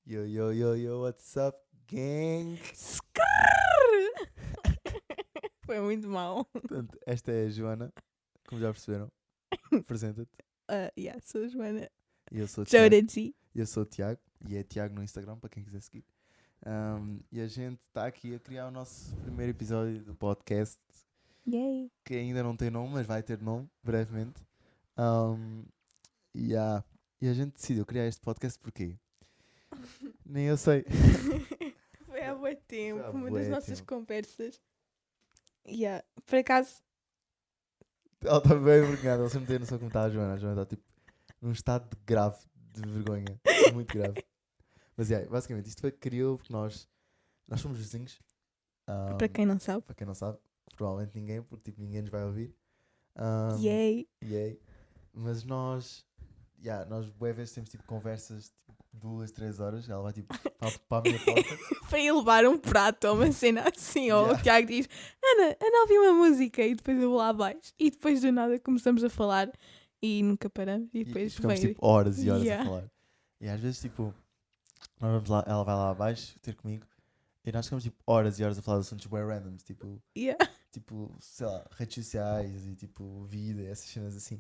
Yo, yo, yo, yo, what's up, gang? Foi muito mau. Portanto, esta é a Joana, como já perceberam. Apresenta-te. Sou a Joana. E eu sou o Tiago. Joana G. Eu sou o Tiago, e é Tiago no Instagram, para quem quiser seguir. E a gente está aqui a criar o nosso primeiro episódio do podcast, Yay. que ainda não tem nome, mas vai ter nome, brevemente. E a gente decidiu criar este podcast porquê? Nem eu sei. Foi há muito tempo, Foi há uma bué das nossas tempo. conversas. Por acaso, Ela está bem envergonhada, ela sempre tem noção como está a Joana. A Joana está tipo num estado de grave, de vergonha, muito grave. Mas basicamente isto foi que criou porque nós somos vizinhos. para quem não sabe, Para quem não sabe, provavelmente ninguém, porque tipo, ninguém nos vai ouvir. yay. Yay. Mas nós bué vezes temos tipo conversas tipo 2, 3 horas. Ela vai tipo para a minha porta. Para ir levar um prato ou uma cena assim, ou Yeah. o Tiago diz: Ana, ouvi uma música, e depois eu vou lá abaixo. E depois do nada começamos a falar e nunca paramos. E depois ficamos vem. tipo horas e horas Yeah. a falar. E às vezes tipo, nós vamos lá, ela vai lá abaixo ter comigo. E nós ficamos tipo horas e horas a falar de assuntos bué randoms, tipo, sei lá, redes sociais e tipo vida, essas cenas assim.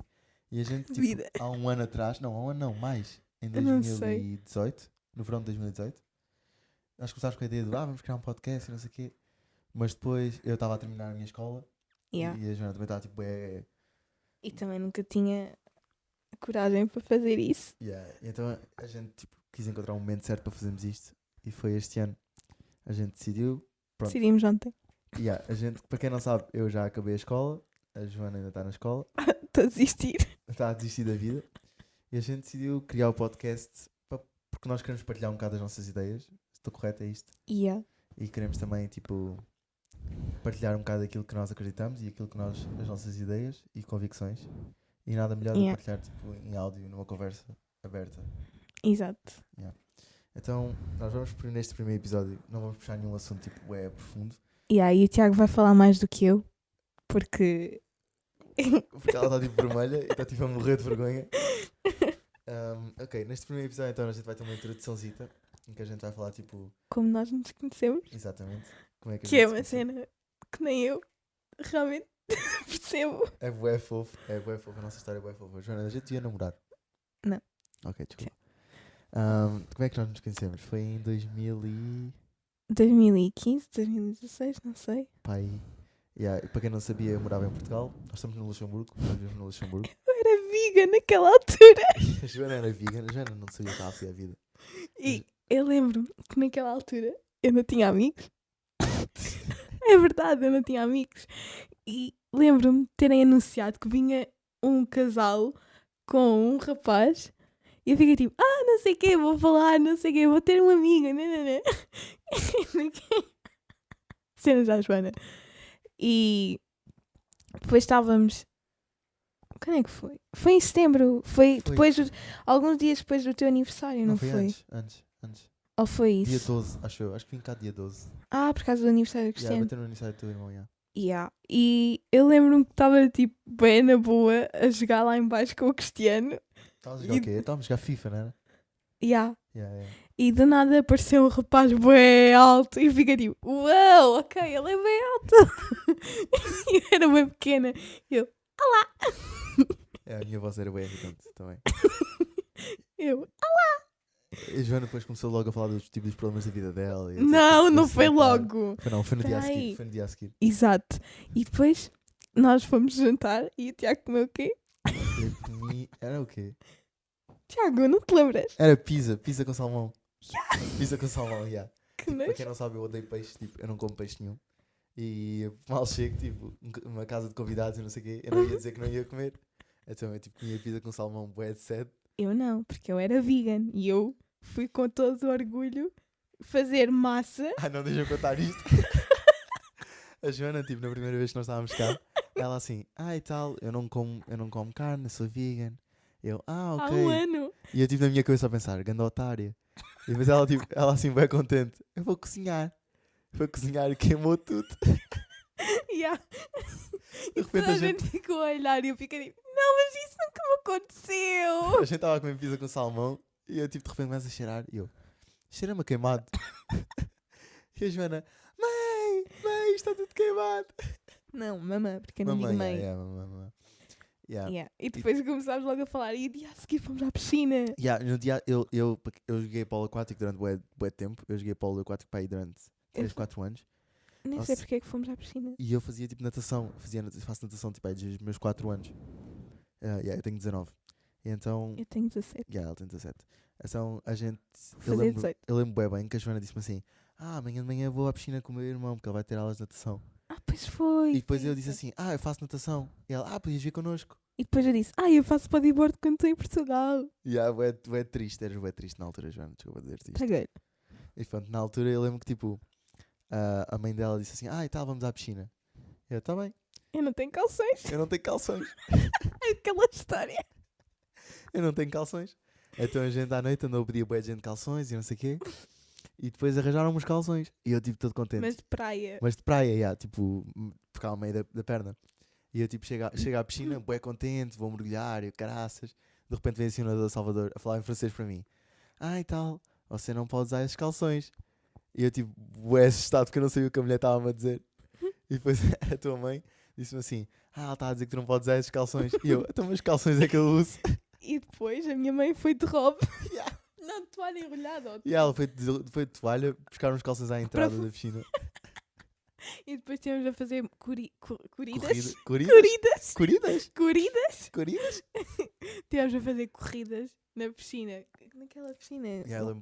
E a gente tipo, Vida. há um ano atrás, não, há um ano não, mais, em Eu não sei. 2018, no verão de 2018, nós começámos com a ideia de vamos criar um podcast e não sei o quê. Mas depois eu estava a terminar a minha escola Yeah. e a Joana também estava tipo, E também nunca tinha coragem para fazer isso. E então a gente tipo, quis encontrar um momento certo para fazermos isto e foi este ano. A gente decidiu. Pronto. Decidimos ontem. A gente, para quem não sabe, eu já acabei a escola, a Joana ainda está na escola, Estou a desistir. está a desistir da vida, e a gente decidiu criar o podcast porque nós queremos partilhar um bocado as nossas ideias. Estou correto, é isto? Yeah. E queremos também, tipo, partilhar um bocado aquilo que nós acreditamos e aquilo que as nossas ideias e convicções. E nada melhor do que partilhar, tipo, em áudio, numa conversa aberta. Exato. Então, nós vamos, neste primeiro episódio, não vamos puxar nenhum assunto, tipo, profundo. E o Tiago vai falar mais do que eu, porque Porque ela está tipo vermelha e está tipo a morrer de vergonha. Ok, neste primeiro episódio então a gente vai ter uma introduçãozita em que a gente vai falar tipo... como nós nos conhecemos, Exatamente. Como é que a que gente é se uma conheceu. cena que nem eu realmente percebo. É bué fofo, a nossa história é bué fofa. Joana, a gente ia namorar? Não. Ok, desculpa. Como é que nós nos conhecemos? Foi em 2015, 2016, não sei. Pai. E para quem não sabia, eu morava em Portugal. Nós estamos no Luxemburgo, nós vivemos no Luxemburgo. Eu era vegan naquela altura. A Joana era vegan, a Joana não sabia o que estava a fazer a vida. E eu lembro-me que naquela altura eu não tinha amigos. É verdade, eu não tinha amigos. E lembro-me de terem anunciado que vinha um casal com um rapaz. E eu fiquei tipo, não sei o quê, vou falar, não sei o quê, vou ter uma amiga. Nanana. Cenas da Joana. E depois estávamos... Quando é que foi? Foi em setembro. Foi depois, alguns dias depois do teu aniversário, não foi? Antes. Ou foi isso? Dia 12, acho eu. Acho que vim cá dia 12. Por causa do aniversário do Cristiano. Bater no aniversário do teu irmão, E eu lembro-me que estava tipo bem na boa a jogar lá em baixo com o Cristiano. Estavas a jogar o quê? Estávamos a jogar FIFA, não era? E do nada apareceu um rapaz bem alto e eu fiquei tipo, uau, ok, ele é bem alto. E eu era bem pequena. E eu, olá. A minha voz era bem irritante também. Eu, A Joana depois começou logo a falar dos tipos de problemas da vida dela. não foi logo. Foi no dia a Peraí. seguir. Foi no dia a seguir. Exato. E depois nós fomos jantar e o Tiago comeu o quê? Eu comi... Era o quê? Tiago, não te lembras? Era pizza com salmão. Pizza com salmão, Que Para nojo. quem não sabe, eu odeio peixe, tipo, eu não como peixe nenhum. E mal chego, tipo, uma casa de convidados e não sei o quê, eu não ia dizer que não ia comer. Então eu tipo comia pizza com salmão bué de sede. Eu não, porque eu era vegan e eu fui com todo o orgulho fazer massa. Não deixa eu contar isto. A Joana, tipo, na primeira vez que nós estávamos cá, ela assim, e tal, eu não como carne, sou vegan. Eu, ok. Há um ano. E eu tipo na minha cabeça a pensar, ganda otária. E depois ela, tipo, ela assim bem contente, eu vou cozinhar. Foi cozinhar e queimou tudo. E De repente toda a gente ficou a olhar e eu fiquei tipo, não, mas isso nunca me aconteceu. A gente estava a comer pizza com salmão e eu tipo de repente começo a cheirar e eu, cheira-me a queimado. E a Joana, mãe, isto está tudo queimado. Não, mamã, porque eu não digo mãe. Mamãe. E depois começámos logo a falar e dia a seguir fomos à piscina. No dia, eu joguei polo aquático durante bué tempo. Eu joguei polo aquático para aí durante 3, 4 anos. Nem sei porque é que fomos à piscina. E eu fazia tipo natação. Faço natação tipo aí desde os meus 4 anos. Eu tenho 19. E então... Eu tenho 17. Ela tem 17. Então a gente... Fazer 18. Eu lembro bem que a Joana disse-me assim: amanhã de manhã vou à piscina com o meu irmão porque ele vai ter aulas de natação. Pois foi. E depois eu disse assim: eu faço natação. E ela, podias vir connosco. E depois eu disse: eu faço bodyboard quando estou em Portugal. É triste, eras bué triste na altura, Joana, desculpa dizer-te isto. Caguei. E pronto, na altura eu lembro que tipo, a mãe dela disse assim: e tal, vamos à piscina. Eu, tá bem. Eu não tenho calções. Eu não tenho calções. Aquela história. Eu não tenho calções. Então a gente à noite andou a pedir bué de gente calções e não sei o quê. E depois arranjaram uns calções. E eu tipo todo contente. Mas de praia. Mas de praia, tipo, ficava ao meio da perna. E eu tipo chego à piscina, bué contente, vou mergulhar, e caraças. De repente vem assim o nadador Salvador a falar em francês para mim. E tal, você não pode usar esses calções. E eu tipo, bué assustado porque eu não sabia o que a mulher estava a dizer. E depois a tua mãe disse-me assim: ela está a dizer que tu não podes usar esses calções. E eu, então mas calções é que eu uso. E depois a minha mãe foi de robe. Não, de toalha enrolhada. E ela foi de toalha buscar uns calções à entrada da piscina. E depois tínhamos a fazer corridas. Tínhamos a fazer corridas na piscina. Naquela piscina.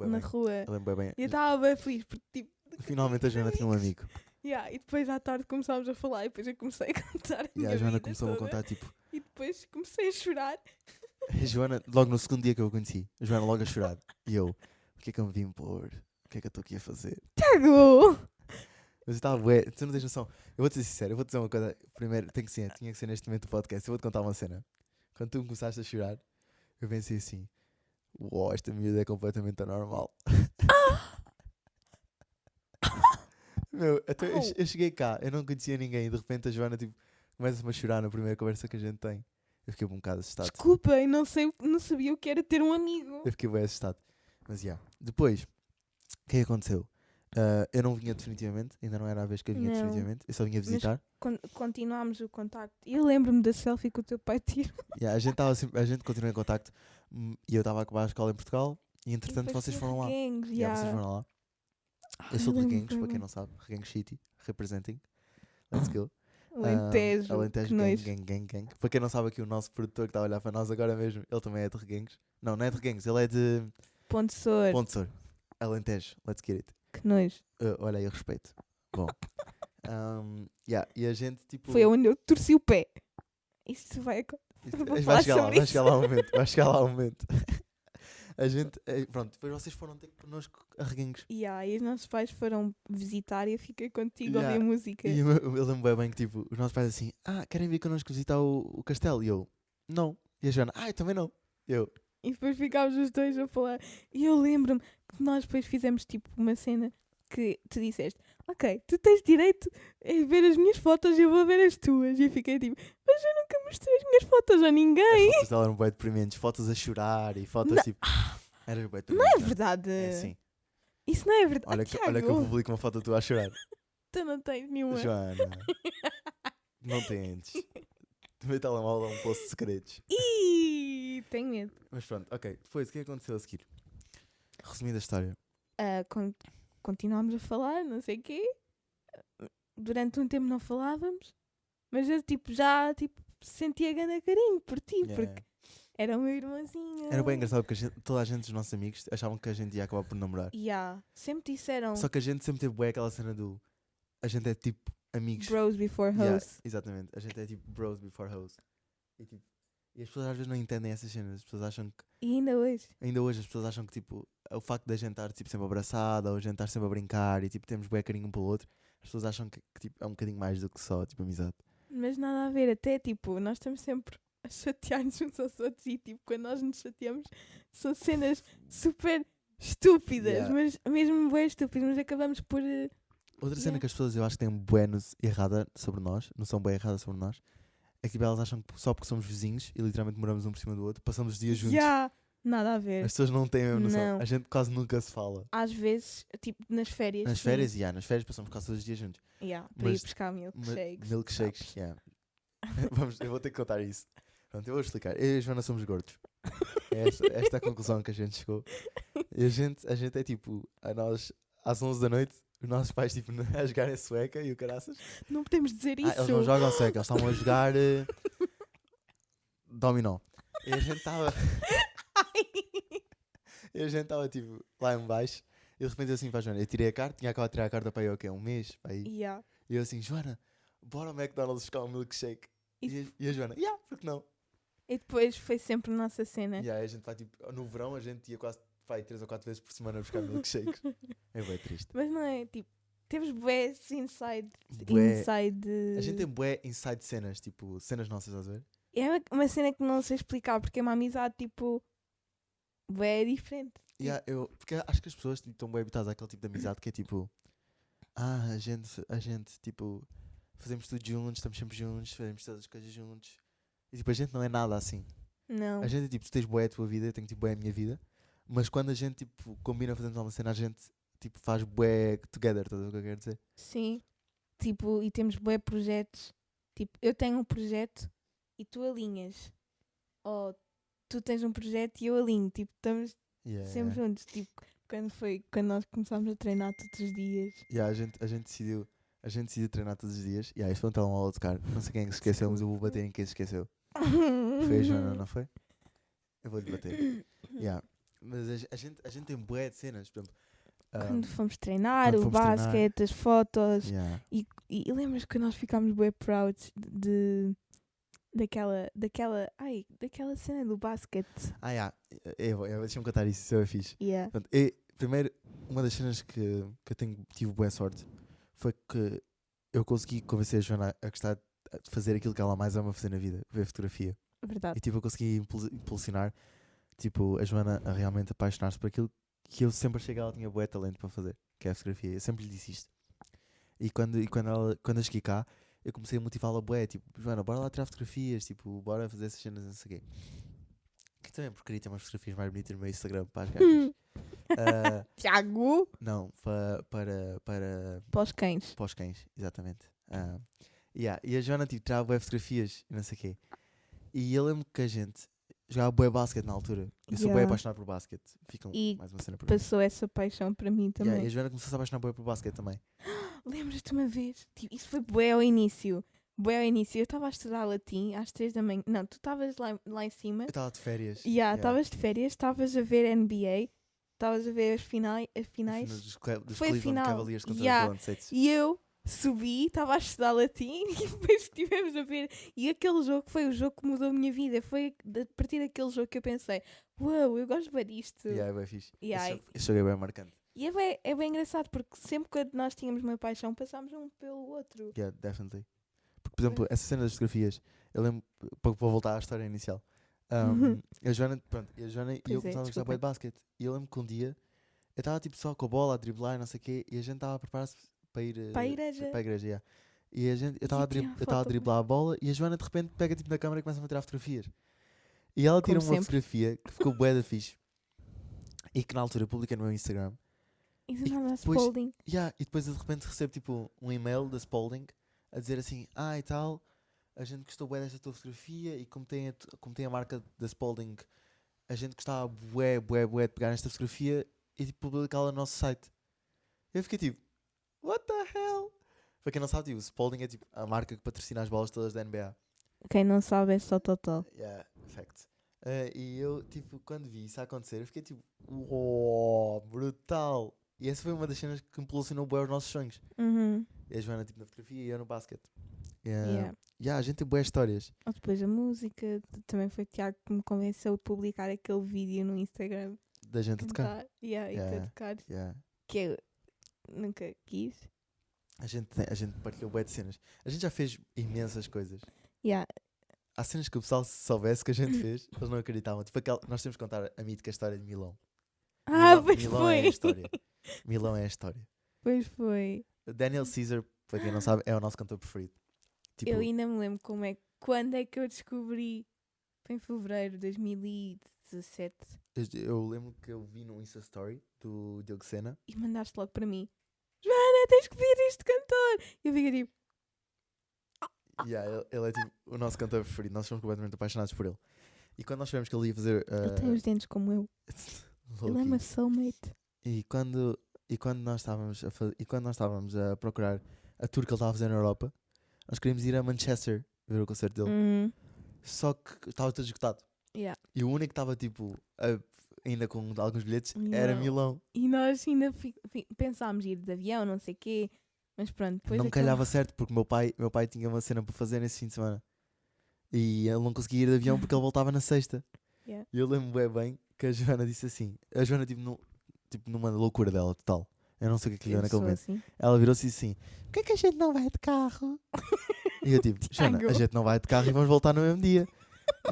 Na rua. Eu lembro bem. E eu estava bem feliz porque tipo... Finalmente a Joana tinha um amigo. E depois à tarde começámos a falar e depois eu comecei a contar a minha A Joana vida começou-me a toda. contar tipo... E depois comecei a chorar. A Joana, logo no segundo dia que eu a conheci, a Joana logo a chorar. E eu, o que é que eu me vim pôr? O que é que eu estou aqui a fazer? Tiago! Mas eu estava bué, tu não tens noção. Eu vou-te ser sincero, eu vou-te dizer uma coisa. Primeiro, tinha que ser neste momento do podcast. Eu vou-te contar uma cena. Quando tu me começaste a chorar, eu pensei assim: uau, esta miúda é completamente anormal. Meu, até eu cheguei cá, eu não conhecia ninguém e de repente a Joana tipo, começa-me a chorar na primeira conversa que a gente tem. Eu fiquei um bocado assustado. Desculpa, eu não sabia o que era ter um amigo. Eu fiquei bem assustado. Mas depois, o que é que aconteceu? Eu não vinha definitivamente, ainda não era a vez que eu vinha definitivamente, eu só vinha visitar. Mas continuámos o contacto. E eu lembro-me da selfie que o teu pai tirou. A gente continuou em contacto e eu estava a acabar a escola em Portugal e entretanto vocês foram lá. Vocês foram lá. Eu sou de Reguengos, para quem não sabe. Reguengos City, representing. Let's go. Alentejo, gang. Para quem não sabe aqui, o nosso produtor que está a olhar para nós agora mesmo, ele também é de Reguengos. Não é de Reguengos, ele é de... Ponte Sor. Alentejo, let's get it. Que nojo. Olha aí, eu respeito. Bom. E a gente tipo... Foi onde eu torci o pé. Isso vai chegar lá um momento. A gente, pronto, depois vocês foram ter connosco a Reguengos. E os nossos pais foram visitar e eu fiquei contigo a ouvir música. E eu lembro bem que tipo, os nossos pais assim, querem vir connosco visitar o castelo? E eu, não. E a Joana, eu também não. E depois ficámos os dois a falar. E eu lembro-me que nós depois fizemos tipo uma cena que tu disseste: ok, tu tens direito a ver as minhas fotos e eu vou ver as tuas. E eu fiquei tipo: mas eu nunca mostrei as minhas fotos a ninguém. As fotos dela eram bem deprimentes, fotos a chorar e fotos tipo... Eras bem deprimentes. Não é verdade. É sim. Isso não é verdade. Olha que eu publico uma foto tua a chorar. Tu não tens nenhuma. Joana, não tentes. O meu telemóvel é um poço de segredos. Tenho medo. Mas pronto, ok. Depois, o que aconteceu a seguir? Resumida a história. Continuámos a falar, não sei o quê. Durante um tempo não falávamos. Mas eu já sentia grande carinho por ti. Porque era o meu irmãozinho. Era bem engraçado porque toda a gente dos nossos amigos achavam que a gente ia acabar por namorar. Sempre disseram. Só que a gente sempre teve bem aquela cena do... A gente é tipo amigos. Bros before hoes. Exatamente. A gente é tipo bros before hoes. E as pessoas às vezes não entendem essas cenas. As pessoas acham que... E ainda hoje as pessoas acham que tipo... O facto de a gente estar tipo, sempre abraçada ou a gente estar sempre a brincar e tipo temos bem carinho um pelo outro. As pessoas acham que tipo, é um bocadinho mais do que só tipo amizade. Mas nada a ver. Até tipo, nós estamos sempre a chatear-nos uns aos outros e tipo, quando nós nos chateamos são cenas super estúpidas. Mas mesmo bem estúpidas. Mas acabamos por... Outra cena que as pessoas eu acho que têm bem errada sobre nós, noção bem errada sobre nós, é que tipo, elas acham que só porque somos vizinhos e literalmente moramos um por cima do outro, passamos os dias juntos. Nada a ver. As pessoas não têm a mesma noção. Não. A gente quase nunca se fala. Às vezes, tipo, nas férias. Nas sim. férias, nas férias passamos quase todos os dias juntos. Para ir Mas- buscar milkshakes. Milkshakes, yeah. Eu vou ter que contar isso. Pronto, eu vou explicar. Eu e a Joana somos gordos. Esta é a conclusão que a gente chegou. E a gente é tipo, às 11 da noite, os nossos pais tipo, a jogarem sueca e o caraças. Não podemos dizer isso. Eles não jogam sueca, eles estavam a jogar dominó. E a gente estava. E a gente estava tipo lá em baixo. E de repente eu assim para a Joana, eu tirei a carta, tinha acabado de tirar a carta para aí, o quê? Um mês? Para aí. Yeah. E eu assim, Joana, bora ao McDonald's buscar um milkshake. E a Joana, porque não? E depois foi sempre a nossa cena. E aí a gente vai tipo, no verão a gente ia quase 3 ou 4 vezes por semana buscar milkshakes. É bem triste. Mas não é, tipo, temos bués inside. Bué. Inside. A gente tem bué inside cenas, tipo, cenas nossas, estás a ver? É uma cena que não sei explicar, porque é uma amizade, tipo, bué diferente. Porque acho que as pessoas tipo, estão bem habituadas àquele tipo de amizade que é tipo, a gente, tipo, fazemos tudo juntos, estamos sempre juntos, fazemos todas as coisas juntos. E tipo, a gente não é nada assim. Não. A gente é tipo, tu tens bué a tua vida, eu tenho tipo bué a minha vida. Mas quando a gente tipo, combina fazermos uma cena, a gente tipo, faz bué together, estás a ver o que eu quero dizer? Sim. Tipo, e temos bué projetos. Tipo, eu tenho um projeto e tu alinhas. Ou tu tens um projeto e eu alinho. Tipo, estamos sempre juntos. Tipo, quando nós começámos a treinar todos os dias. A gente decidiu treinar todos os dias. Isto foi um telemóvel a tocar. Não sei quem é que se esqueceu, mas eu vou bater em quem se esqueceu. Foi a Joana, não foi? Eu vou-lhe bater. Mas a gente tem bué de cenas. Por exemplo, Quando fomos treinar, quando o fomos basquete, as fotos. yeah. E lembras que nós ficámos bué proud daquela cena do basquete. Deixa-me contar isso, isso é fixe. Yeah. Portanto, primeiro, uma das cenas que eu tive boa sorte foi que eu consegui convencer a Joana a gostar de fazer aquilo que ela mais ama fazer na vida, ver fotografia. Verdade. E tipo, eu consegui impulsionar tipo, a Joana a realmente apaixonar-se por aquilo que eu sempre achei que ela tinha bué talento para fazer, que é a fotografia. Eu sempre lhe disse isto. E quando eu cheguei cá, eu comecei a motivá-la bué, tipo, Joana, bora lá tirar fotografias, tipo, bora fazer essas cenas, não sei o quê. Que também porque queria ter umas fotografias mais bonitas no meu Instagram para as gajas. Tiago! Não, para Para os cães. para os cães, exatamente. E a Joana tipo, tirava bué fotografias e não sei o quê. E eu lembro que a gente jogava bué basquete na altura. Eu sou bué apaixonado por basquete. Fica mais uma cena para mim. Passou essa paixão para mim também. E a Joana começou a se apaixonar bué por basquete também. Lembras-te uma vez? Tipo, isso foi bué ao início. Bué ao início. Eu estava a estudar latim às 3 da manhã. Não, tu estavas lá em cima. Eu estava de férias. Estavas de férias. Estavas a ver NBA. Estavas a ver as finais. Dos Foi a Cleveland final. Cavaliers contra os Golden State. E eu subi, estava a estudar latim e depois estivemos a ver. E aquele jogo foi o jogo que mudou a minha vida. Foi a partir daquele jogo que eu pensei: uau, eu gosto bem disto. É bem fixe. Esse jogo é bem marcante. E é bem engraçado porque sempre que nós tínhamos uma paixão, passámos um pelo outro. Yeah, definitely. Porque, por exemplo, essa cena das fotografias, eu lembro, para voltar à história inicial, a Joana e eu começámos a gostar bué de basquete. E eu lembro que um dia eu estava tipo só com a bola a driblar e não sei o quê, e a gente estava a preparar-se para ir para a igreja. Yeah. E eu estava a driblar a bola e a Joana de repente pega tipo na câmera e começa a tirar fotografias. E ela tira uma fotografia que ficou bué da fixe e que na altura eu publiquei no meu Instagram. E depois de repente recebo tipo um e-mail da Spalding a dizer assim, e tal, a gente gostou bué desta tua fotografia e como tem a marca da Spalding, a gente gostava bué de pegar nesta fotografia e tipo publicá-la no nosso site. Eu fiquei tipo, what the hell? Para quem não sabe, tipo, o Spalding é tipo a marca que patrocina as bolas todas da NBA. Quem não sabe é só total. Yeah, fact. E eu, tipo, quando vi isso a acontecer, eu fiquei tipo, uau, brutal. E essa foi uma das cenas que impulsionou bué os nossos sonhos. E a Joana tipo na fotografia e eu no basquete. A gente tem boas histórias. Ou depois a música, também foi o Tiago que me convenceu a publicar aquele vídeo no Instagram. Da gente a tocar. E a tocar. Que eu nunca quis. A gente partilhou bué de cenas. A gente já fez imensas coisas. Há cenas que o pessoal, se soubesse que a gente fez, eles não acreditavam. Tipo, nós temos que contar a mítica história de Milão. Pois Milão foi. É a história. Milão é a história. Pois foi. Daniel Caesar, para quem não sabe, é o nosso cantor preferido. Tipo, eu ainda me lembro quando é que eu descobri. Foi em fevereiro de 2017. 17. Eu lembro que eu vi no Insta Story do Diogo Sena. E mandaste logo para mim. Joana, tens que ver este cantor. E eu fiquei tipo... Yeah, ele é tipo o nosso cantor preferido. Nós somos completamente apaixonados por ele. E quando nós sabemos que ele ia fazer... Ele tem os dentes como eu. Ele é uma soulmate. E quando nós estávamos a procurar a tour que ele estava a fazer na Europa, nós queríamos ir a Manchester ver o concerto dele. Só que estava todo esgotado. Yeah. E o único que estava tipo ainda com alguns bilhetes era Milão. E nós ainda pensámos ir de avião, não sei o quê. Mas pronto, depois não calhava certo porque meu pai tinha uma cena para fazer nesse fim de semana. E ele não conseguia ir de avião porque ele voltava na sexta. Yeah. E eu lembro bem que a Joana disse assim. A Joana tipo numa loucura dela total. Eu não sei o que lhe deu naquele momento. Assim. Ela virou-se e disse assim: porquê é que a gente não vai de carro? E eu tipo, Joana, a gente não vai de carro e vamos voltar no mesmo dia.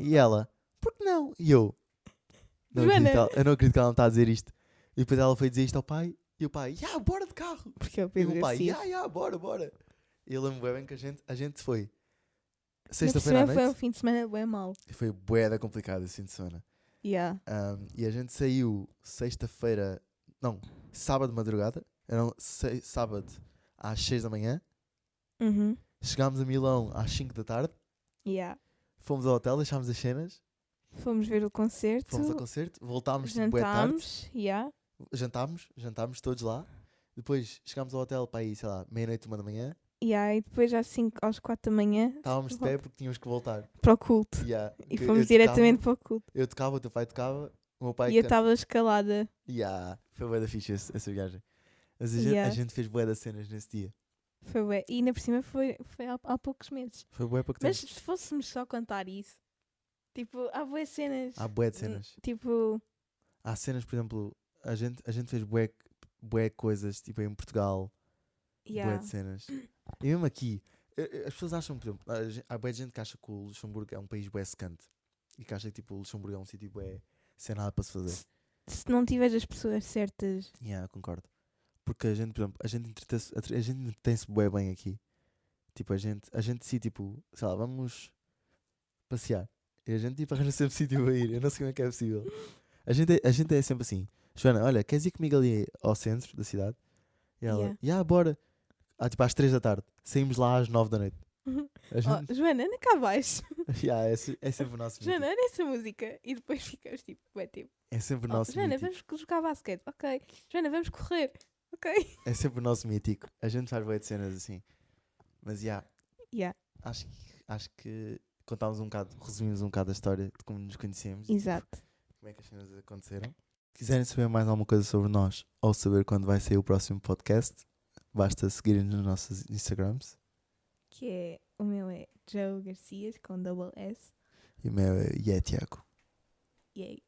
E ela, por que não? E eu não acredito que ela não está a dizer isto. E depois ela foi dizer isto ao pai. E o pai, bora de carro. Porque é o E o pai, bora. E eu lembro bem que a gente foi sexta-feira à noite. Foi um fim de semana bem mau. Foi bué da complicado esse fim de semana. Yeah. E a gente saiu sábado de madrugada. Era sábado às 6 da manhã. Chegámos a Milão às 5 da tarde. Yeah. Fomos ao hotel, deixámos as cenas. Fomos ver o concerto. Fomos ao concerto. Voltámos tipo bué tarde. Yeah. Jantámos todos lá. Depois chegámos ao hotel para ir, sei lá, meia-noite, 1 da manhã. E depois às 4 da manhã estávamos de pé porque tínhamos que voltar para o culto. E fomos diretamente para o culto. Eu tocava, o teu pai tocava, o meu pai... E eu estava escalada. Foi bué da fixe essa viagem. Mas a gente fez bué das cenas nesse dia. Foi bué. E ainda por cima foi há poucos meses. Foi bué pouco tempo. Mas se fôssemos só contar isso, tipo, há bué cenas. Há bué de cenas. Tipo... Há cenas, por exemplo, a gente fez bué coisas, tipo, em Portugal. Bué de cenas. E mesmo aqui, as pessoas acham, por exemplo, há bué de gente que acha que o Luxemburgo é um país bué secante. E que acha que tipo, o Luxemburgo é um sítio bué sem nada para se fazer. Se não tiveres as pessoas certas. Concordo. Porque a gente, por exemplo, a gente entretém-se bué bem aqui. Tipo, a gente sim, tipo, sei lá, vamos passear. E a gente tipo arranja sempre sítio para ir. Eu não sei como é que é possível. A gente é sempre assim. Joana, olha, queres ir comigo ali ao centro da cidade? E ela, bora. Tipo às 3 da tarde. Saímos lá às 9 da noite. Gente... Joana, anda cá abaixo. É sempre o nosso Joana, olha essa música. E depois ficas tipo, é sempre o nosso Joana, vamos jogar basquete. Ok. Joana, vamos correr. Ok. É sempre o nosso mítico. A gente faz bué de cenas assim. Mas acho que contámos um bocado, resumimos um bocado a história de como nos conhecemos. Exato. Tipo, como é que as cenas aconteceram. Se quiserem saber mais alguma coisa sobre nós ou saber quando vai sair o próximo podcast, basta seguirem-nos nos nossos Instagrams. Que é, o meu é Joe Garcias com double S. E o meu é Tiago. Yay.